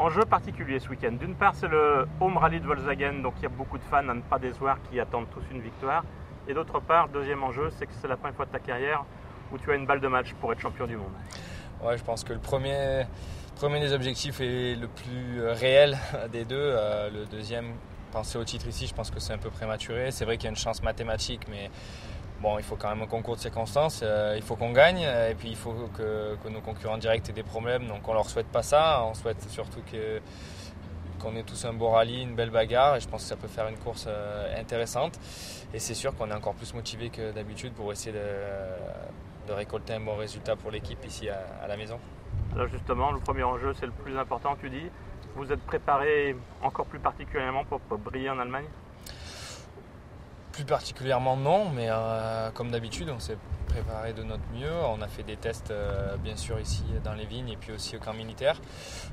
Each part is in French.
Enjeu particulier ce week-end. D'une part, c'est le Home Rally de Volkswagen, donc il y a beaucoup de fans à ne pas décevoir qui attendent tous une victoire. Et d'autre part, deuxième enjeu, c'est que c'est la première fois de ta carrière où tu as une balle de match pour être champion du monde. Ouais, je pense que le premier des objectifs est le plus réel des deux. Le deuxième, penser au titre ici, je pense que c'est un peu prématuré. C'est vrai qu'il y a une chance mathématique, mais bon, il faut quand même un concours de circonstances. Il faut qu'on gagne et puis il faut que nos concurrents directs aient des problèmes. Donc on ne leur souhaite pas ça. On souhaite surtout qu'on ait tous un beau rallye, une belle bagarre. Et je pense que ça peut faire une course intéressante. Et c'est sûr qu'on est encore plus motivé que d'habitude pour essayer de récolter un bon résultat pour l'équipe ici à la maison. Alors justement, le premier enjeu, c'est le plus important, tu dis. Vous êtes préparé encore plus particulièrement pour briller en Allemagne ? Plus particulièrement non, mais comme d'habitude, on s'est préparé de notre mieux. On a fait des tests bien sûr ici dans les vignes et puis aussi au camp militaire.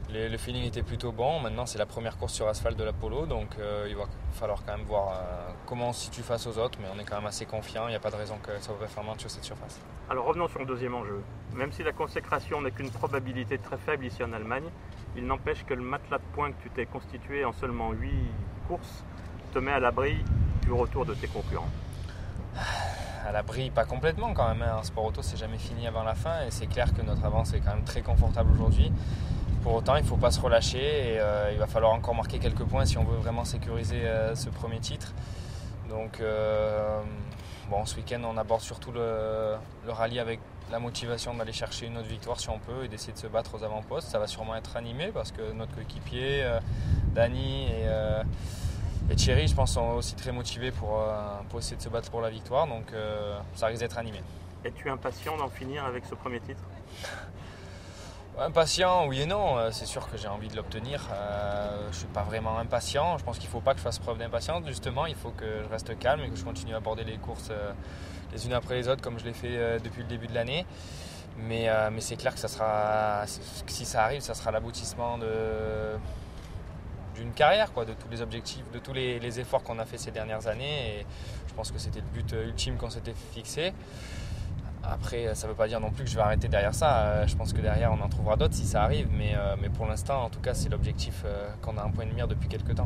Le feeling était plutôt bon. Maintenant, c'est la première course sur asphalte de l'Apollo, donc il va falloir quand même voir comment on se situe face aux autres, mais on est quand même assez confiant. Il n'y a pas de raison que ça vous performante sur cette surface. Alors revenons sur le deuxième enjeu. Même si la consécration n'est qu'une probabilité très faible ici en Allemagne, il n'empêche que le matelas de points que tu t'es constitué en seulement 8 courses te met à l'abri du retour de tes concurrents. À l'abri, pas complètement quand même. Un sport auto, c'est jamais fini avant la fin et c'est clair que notre avance est quand même très confortable aujourd'hui. Pour autant, il ne faut pas se relâcher et il va falloir encore marquer quelques points si on veut vraiment sécuriser ce premier titre. Donc, ce week-end, on aborde surtout le rallye avec la motivation d'aller chercher une autre victoire si on peut et d'essayer de se battre aux avant-postes. Ça va sûrement être animé parce que notre coéquipier, Dani et Thierry, je pense, sont aussi très motivés pour essayer de se battre pour la victoire. Donc, ça risque d'être animé. Es-tu impatient d'en finir avec ce premier titre ? Impatient, oui et non. C'est sûr que j'ai envie de l'obtenir. Je ne suis pas vraiment impatient. Je pense qu'il ne faut pas que je fasse preuve d'impatience. Justement, il faut que je reste calme et que je continue à aborder les courses les unes après les autres comme je l'ai fait depuis le début de l'année. Mais c'est clair que si ça arrive, ça sera l'aboutissement d'une carrière, de tous les objectifs, de tous les efforts qu'on a fait ces dernières années. Et je pense que c'était le but ultime qu'on s'était fixé. Après, ça ne veut pas dire non plus que je vais arrêter derrière ça. Je pense que derrière, on en trouvera d'autres si ça arrive. Mais pour l'instant, en tout cas, c'est l'objectif qu'on a un point de mire depuis quelques temps.